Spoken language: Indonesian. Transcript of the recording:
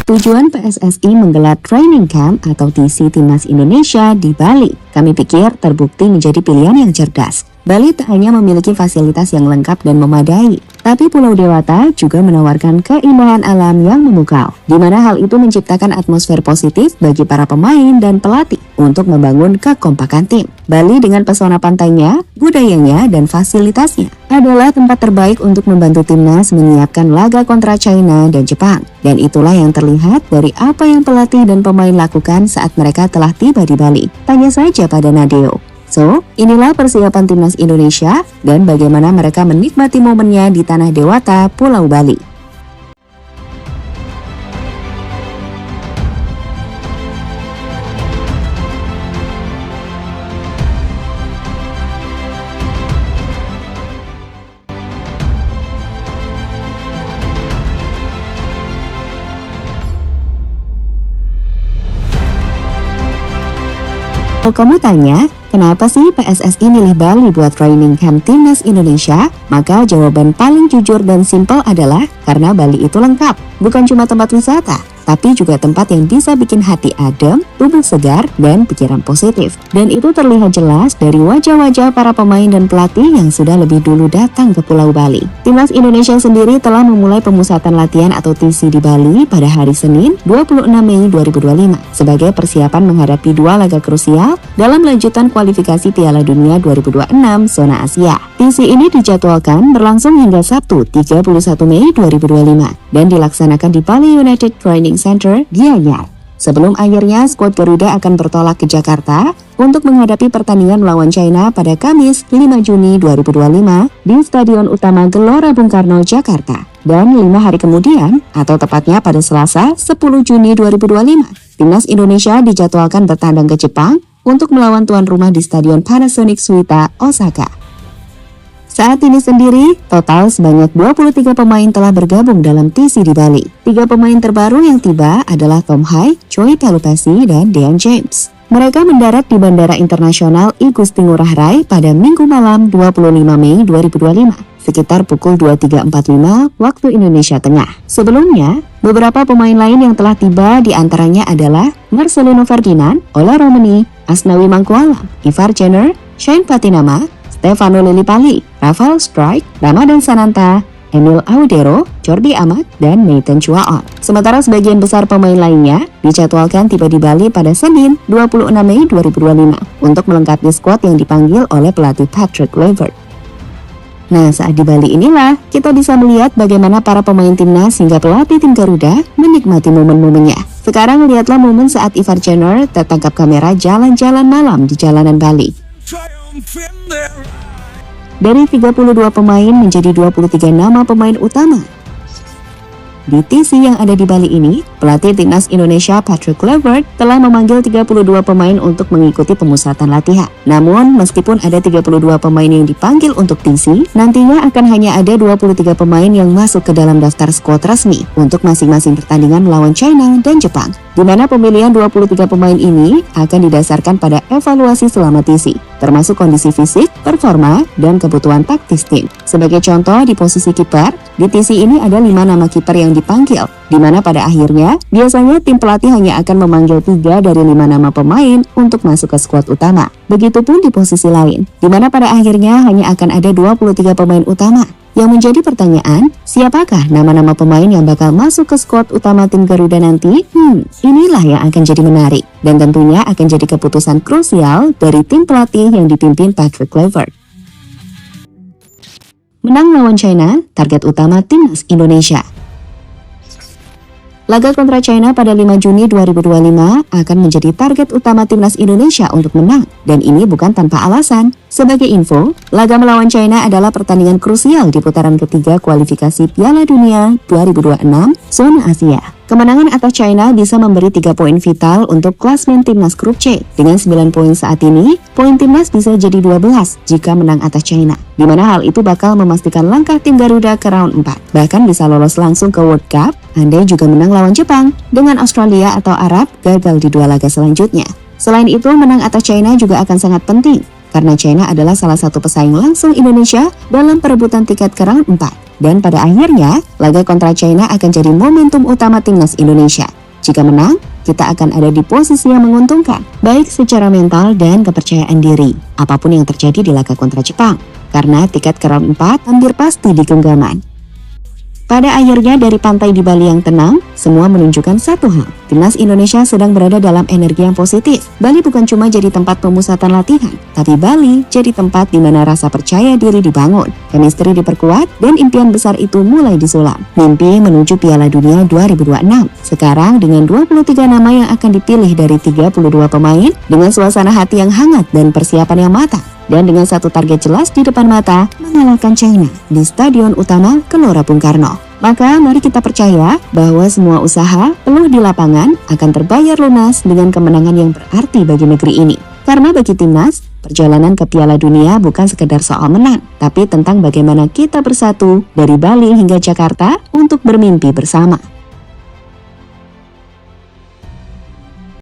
Tujuan PSSI menggelar training camp atau TC Timnas Indonesia di Bali, kami pikir terbukti menjadi pilihan yang cerdas. Bali tak hanya memiliki fasilitas yang lengkap dan memadai, tapi Pulau Dewata juga menawarkan keindahan alam yang memukau, di mana hal itu menciptakan atmosfer positif bagi para pemain dan pelatih untuk membangun kekompakan tim. Bali dengan pesona pantainya, budayanya, dan fasilitasnya adalah tempat terbaik untuk membantu timnas menyiapkan laga kontra China dan Jepang. Dan itulah yang terlihat dari apa yang pelatih dan pemain lakukan saat mereka telah tiba di Bali. Tanya saja pada Nadeo. So, inilah persiapan timnas Indonesia dan bagaimana mereka menikmati momennya di tanah Dewata, Pulau Bali. Kalau kamu tanya, kenapa sih PSSI milih Bali buat training camp timnas Indonesia? Maka jawaban paling jujur dan simpel adalah karena Bali itu lengkap. Bukan cuma tempat wisata, tapi juga tempat yang bisa bikin hati adem, tubuh segar, dan pikiran positif. Dan itu terlihat jelas dari wajah-wajah para pemain dan pelatih yang sudah lebih dulu datang ke Pulau Bali. Timnas Indonesia sendiri telah memulai pemusatan latihan atau TC di Bali pada hari Senin 26 Mei 2025 sebagai persiapan menghadapi dua laga krusial dalam lanjutan kualifikasi Piala Dunia 2026 zona Asia. TC ini dijadwalkan berlangsung hingga Sabtu 31 Mei 2025 dan dilaksanakan di Bali United Training Center, Gianyar. Sebelum akhirnya skuad Garuda akan bertolak ke Jakarta untuk menghadapi pertandingan melawan China pada Kamis 5 Juni 2025 di Stadion Utama Gelora Bung Karno, Jakarta. Dan 5 hari kemudian, atau tepatnya pada Selasa 10 Juni 2025, timnas Indonesia dijadwalkan bertandang ke Jepang untuk melawan tuan rumah di Stadion Panasonic Suita, Osaka. Saat ini sendiri, total sebanyak 23 pemain telah bergabung dalam TC di Bali. 3 pemain terbaru yang tiba adalah Tom Hai, Choi Pelupessy, dan Dean James. Mereka mendarat di Bandara Internasional Igusti Ngurah Rai pada Minggu malam 25 Mei 2025, sekitar pukul 23.45 waktu Indonesia Tengah. Sebelumnya, beberapa pemain lain yang telah tiba diantaranya adalah Marcelino Ferdinand, Ola Romani, Asnawi Mangkualam, Ivar Jenner, Shane Patinama, Stefano Lillipali, Rafael Strike, Ramadan Sananta, Emil Audero, Jordi Amat, dan Nathan Chuaon. Sementara sebagian besar pemain lainnya dijadwalkan tiba di Bali pada Senin 26 Mei 2025 untuk melengkapi skuad yang dipanggil oleh pelatih Patrick Kluivert. Nah, saat di Bali inilah kita bisa melihat bagaimana para pemain timnas hingga pelatih tim Garuda menikmati momen-momennya. Sekarang lihatlah momen saat Ivar Jenner tertangkap kamera jalan-jalan malam di jalanan Bali. Dari 32 pemain menjadi 23 nama pemain utama. Di TC yang ada di Bali ini, pelatih timnas Indonesia Patrick Kluivert telah memanggil 32 pemain untuk mengikuti pemusatan latihan. Namun, meskipun ada 32 pemain yang dipanggil untuk TC, nantinya akan hanya ada 23 pemain yang masuk ke dalam daftar skuad resmi untuk masing-masing pertandingan melawan China dan Jepang, di mana pemilihan 23 pemain ini akan didasarkan pada evaluasi selama TC, termasuk kondisi fisik, performa, dan kebutuhan taktis tim. Sebagai contoh, di posisi kiper, di TC ini ada 5 nama kiper yang dipanggil, di mana pada akhirnya biasanya tim pelatih hanya akan memanggil 3 dari 5 nama pemain untuk masuk ke skuad utama. Begitupun di posisi lain, di mana pada akhirnya hanya akan ada 23 pemain utama. Yang menjadi pertanyaan, siapakah nama-nama pemain yang bakal masuk ke skuad utama tim Garuda nanti? Inilah yang akan jadi menarik, dan tentunya akan jadi keputusan krusial dari tim pelatih yang dipimpin Patrick Kluivert. Menang lawan China, target utama timnas Indonesia. Laga kontra China pada 5 Juni 2025 akan menjadi target utama timnas Indonesia untuk menang. Dan ini bukan tanpa alasan. Sebagai info, laga melawan China adalah pertandingan krusial di putaran ketiga kualifikasi Piala Dunia 2026 zona Asia. Kemenangan atas China bisa memberi 3 poin vital untuk klasmen timnas grup C. Dengan 9 poin saat ini, poin timnas bisa jadi 12 jika menang atas China, di mana hal itu bakal memastikan langkah tim Garuda ke round 4. Bahkan bisa lolos langsung ke World Cup, andai juga menang lawan Jepang, dengan Australia atau Arab gagal di 2 laga selanjutnya. Selain itu, menang atas China juga akan sangat penting, karena China adalah salah satu pesaing langsung Indonesia dalam perebutan tiket ke round 4. Dan pada akhirnya, laga kontra China akan jadi momentum utama timnas Indonesia. Jika menang, kita akan ada di posisi yang menguntungkan, baik secara mental dan kepercayaan diri, apapun yang terjadi di laga kontra Jepang. Karena tiket ke round 4 hampir pasti di genggaman. Pada akhirnya dari pantai di Bali yang tenang, semua menunjukkan satu hal. Timnas Indonesia sedang berada dalam energi yang positif. Bali bukan cuma jadi tempat pemusatan latihan, tapi Bali jadi tempat di mana rasa percaya diri dibangun, chemistry diperkuat, dan impian besar itu mulai disulam. Mimpi menuju Piala Dunia 2026. Sekarang dengan 23 nama yang akan dipilih dari 32 pemain, dengan suasana hati yang hangat dan persiapan yang matang. Dan dengan satu target jelas di depan mata, mengalahkan China di Stadion Utama Gelora Bung Karno. Maka mari kita percaya bahwa semua usaha peluh di lapangan akan terbayar lunas dengan kemenangan yang berarti bagi negeri ini. Karena bagi timnas, perjalanan ke Piala Dunia bukan sekedar soal menang, tapi tentang bagaimana kita bersatu dari Bali hingga Jakarta untuk bermimpi bersama.